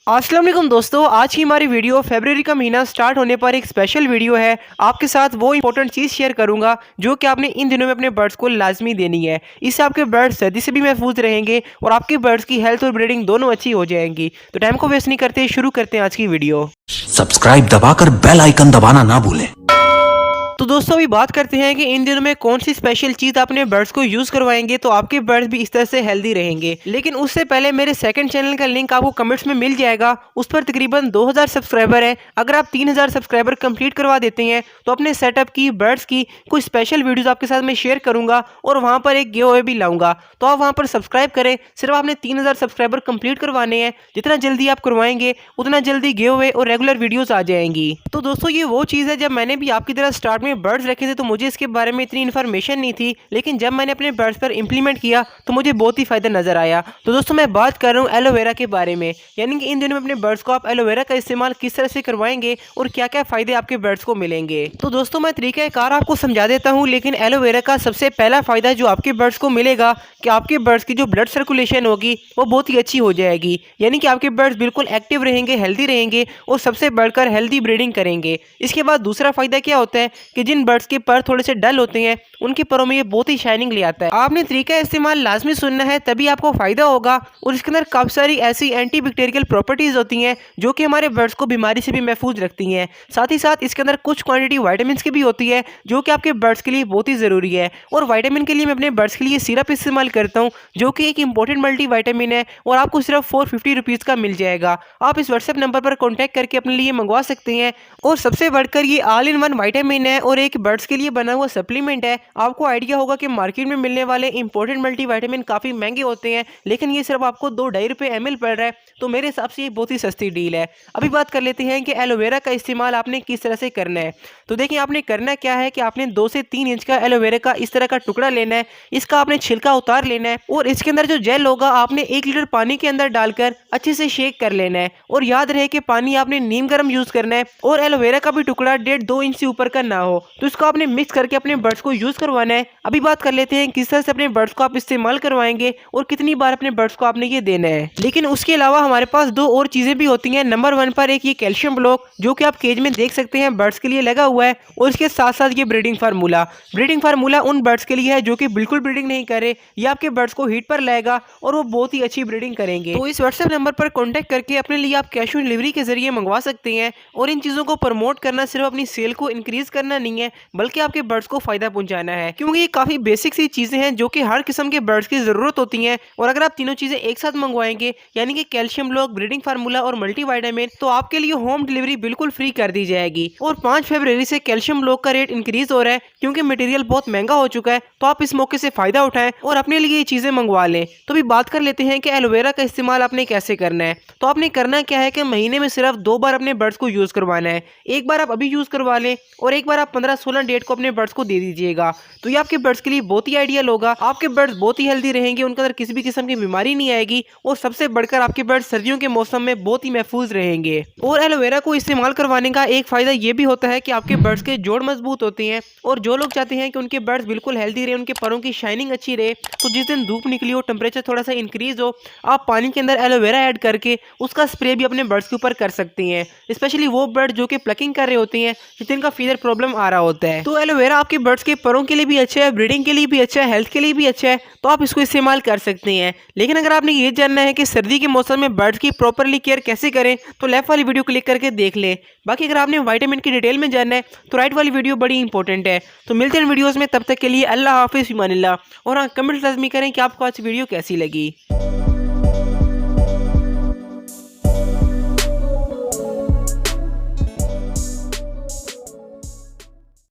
अस्सलाम वालेकुम दोस्तों, आज की हमारी वीडियो फरवरी का महीना स्टार्ट होने पर एक स्पेशल वीडियो है। आपके साथ वो इंपॉर्टेंट चीज़ शेयर करूंगा जो कि आपने इन दिनों में अपने बर्ड्स को लाजमी देनी है। इससे आपके बर्ड्स सर्दी से भी महफूज रहेंगे और आपके बर्ड्स की हेल्थ और ब्रीडिंग दोनों अच्छी हो जाएंगी। तो टाइम को वेस्ट नहीं करते, शुरू करते हैं आज की वीडियो। सब्सक्राइब दबाकर बेल आइकन दबाना ना भूलें। तो दोस्तों अभी बात करते हैं कि इन दिनों में कौन सी स्पेशल चीज़ अपने बर्ड्स को यूज़ करवाएंगे तो आपके बर्ड्स भी इस तरह से हेल्दी रहेंगे। लेकिन उससे पहले मेरे सेकंड चैनल का लिंक आपको कमेंट्स में मिल जाएगा। उस पर तकरीबन 2000 सब्सक्राइबर है। अगर आप 3000 सब्सक्राइबर कंप्लीट करवा देते हैं तो अपने सेटअप की, बर्ड्स की कुछ स्पेशल वीडियोज़ आपके साथ मैं शेयर करूँगा और वहाँ पर एक गिव अवे भी लाऊंगा। तो आप वहाँ पर सब्सक्राइब करें। सिर्फ आपने 3000 सब्सक्राइबर कंप्लीट करवाने हैं। जितना जल्दी आप करवाएंगे उतना जल्दी गिव अवे और रेगुलर वीडियोज़ आ जाएंगी। तो दोस्तों ये वो चीज़ है, जब मैंने भी आपकी तरह स्टार्ट में बर्ड्स रखे थे तो मुझे इसके बारे में इतनी इन्फॉर्मेशन नहीं थी, लेकिन जब मैंने अपने बर्ड्स पर इंप्लीमेंट किया तो मुझे बहुत ही फायदा नजर आया। तो दोस्तों मैं बात कर रहा हूँ एलोवेरा के बारे में, यानी कि इन दिनों में अपने बर्ड्स को आप एलोवेरा का इस्तेमाल किस तरह से करवाएंगे और क्या क्या फायदे आपके बर्ड्स को मिलेंगे। तो दोस्तों मैं तरीकाकार आपको समझा देता हूँ, लेकिन एलोवेरा का सबसे पहला फायदा जो आपके बर्ड्स को मिलेगा कि आपके बर्ड्स की जो ब्लड सर्कुलेशन होगी वो बहुत ही अच्छी हो जाएगी, यानी कि आपके बर्ड्स बिल्कुल एक्टिव रहेंगे, हेल्दी रहेंगे और सबसे बढ़कर हेल्दी ब्रीडिंग करेंगे। इसके बाद दूसरा फायदा क्या होता है कि जिन बर्ड्स के पर थोड़े से डल होते हैं उनके परों में ये बहुत ही शाइनिंग ले आता है। आपने तरीका इस्तेमाल लाजमी सुनना है, तभी आपको फायदा होगा। और इसके अंदर काफी सारी ऐसी एंटी बैक्टीरियल प्रॉपर्टीज होती हैं जो कि हमारे बर्ड्स को बीमारी से भी महफूज रखती हैं। साथ ही साथ इसके अंदर कुछ क्वांटिटी वाइटामिन की भी होती है जो कि आपके बर्ड्स के लिए बहुत ही जरूरी है। और वाइटामिन के लिए मैं अपने बर्ड्स के लिए सिरप इस्तेमाल करता हूँ जो कि एक इंपॉर्टेंट मल्टी वाइटामिन है और आपको सिर्फ 450 रुपीज़ का मिल जाएगा। आप इस व्हाट्सएप नंबर पर कॉन्टैक्ट करके अपने लिए मंगवा सकते हैं। और सबसे बढ़कर ये ऑल इन वन वाइटामिन है और एक बर्ड्स के लिए बना हुआ सप्लीमेंट है। आपको आइडिया होगा कि मार्केट में मिलने वाले इंपॉर्टेंट मल्टीविटामिन काफी महंगे होते हैं, लेकिन ये सिर्फ आपको 2-2.5 रुपए ml पड़ रहा है। तो मेरे हिसाब से ये बहुत ही सस्ती डील है। अभी बात कर लेते हैं कि एलोवेरा का इस्तेमाल आपने किस तरह से करना है। तो देखिए आपने करना क्या है कि आपने 2 से 3 इंच का एलोवेरा का इस तरह का टुकड़ा लेना है। इसका आपने छिलका उतार लेना है और इसके अंदर जो जेल होगा आपने 1 लीटर पानी के अंदर डालकर अच्छे से शेक कर लेना है। और याद रहे कि पानी आपने नीम गर्म यूज करना है और एलोवेरा का भी टुकड़ा 1.5-2 इंच से ऊपर का ना हो। तो इसको आपने मिक्स करके अपने बर्ड्स को यूज करवाना है। अभी बात कर लेते हैं किस तरह से अपने बर्ड्स को आप इस्तेमाल करवाएंगे और कितनी बार अपने बर्ड्स को आपने ये देना है। लेकिन उसके अलावा हमारे पास 2 और चीजें भी होती हैं। नंबर 1 पर एक ये कैल्शियम ब्लॉक जो कि आप केज में देख सकते हैं बर्ड्स के लिए लगा हुआ है, और इसके साथ साथ ये ब्रीडिंग फार्मूला उन बर्ड्स के लिए है जो कि बिल्कुल ब्रीडिंग नहीं करे। ये आपके बर्ड्स को हीट पर लाएगा और वो बहुत ही अच्छी ब्रीडिंग करेंगे। तो इस व्हाट्सएप नंबर पर कॉन्टेक्ट करके अपने लिए आप कैश ऑन डिलीवरी के जरिए मंगवा सकते हैं। और इन चीजों को प्रमोट करना सिर्फ अपनी सेल को इंक्रीज करना नहीं है, बल्कि आपके बर्ड्स को फायदा पहुंचाना है, क्योंकि ये काफी बेसिक सी चीजें हैं जो कि हर किस्म के बर्ड्स की जरूरत होती हैं। और अगर आप तीनों चीजें एक साथ मंगवाएंगे, यानी कि कैल्शियम ब्लॉक, ब्रीडिंग फार्मूला और मल्टीविटामिन, तो आपके लिए होम डिलीवरी बिल्कुल फ्री कर दी जाएगी। और 5 फरवरी से कैल्शियम ब्लॉक का रेट इंक्रीज हो रहा है क्योंकि मटेरियल बहुत महंगा हो चुका है। तो आप इस मौके से फायदा उठाएं और अपने लिए ये चीजें मंगवा लें। तो भी बात कर लेते हैं कि एलोवेरा का इस्तेमाल आपने कैसे करना है। तो आपने करना क्या है कि महीने में सिर्फ 2 बार अपने बर्ड्स को यूज करवाना है। एक बार आप अभी यूज करवा लें और एक बार आप 15-16 डेट को अपने बर्ड्स को दे दीजिएगा। तो ये आपके बर्ड्स के लिए बहुत ही आइडियल होगा। आपके बर्ड्स बहुत ही हेल्दी रहेंगे, उनके अंदर किसी भी किस्म की बीमारी नहीं आएगी और सबसे बढ़कर आपके बर्ड्स सर्दियों के मौसम में बहुत ही महफूज रहेंगे। और एलोवेरा को इस्तेमाल करवाने का एक फायदा ये भी होता है कि आपके बर्ड्स के जोड़ मजबूत होते हैं। और जो लोग चाहते हैं कि उनके बर्ड्स बिल्कुल हेल्दी रहे, उनके परों की शाइनिंग अच्छी रहे, तो जिस दिन धूप निकली हो, टेम्परेचर थोड़ा सा इंक्रीज हो, आप पानी के अंदर एलोवेरा ऐड करके उसका स्प्रे भी अपने बर्ड्स के ऊपर कर सकते हैं। स्पेशली वो बर्ड जो कि प्लकिंग कर रहे होते हैं, जिनका फीवर प्रॉब्लम आ रहा होता है। तो एलोवेरा आपके बर्ड्स के परों के लिए भी अच्छा है, ब्रीडिंग के लिए भी अच्छा है, हेल्थ के लिए भी अच्छा है। तो आप इसको इस्तेमाल कर सकते हैं। लेकिन अगर आपने ये जानना है कि सर्दी के मौसम में बर्ड्स की प्रॉपरली केयर कैसे करें, तो लेफ्ट वाली वीडियो क्लिक करके देख लें। बाकी अगर आपने विटामिन की डिटेल में जानना है तो राइट वाली वीडियो बड़ी इंपॉर्टेंट है। तो मिलते हैं वीडियोस में, तब तक के लिए अल्लाह हाफिज़, फ़ी अमानिल्लाह। और हाँ, कमेंट लाजमी करें कि आपको आज वीडियो कैसी लगी।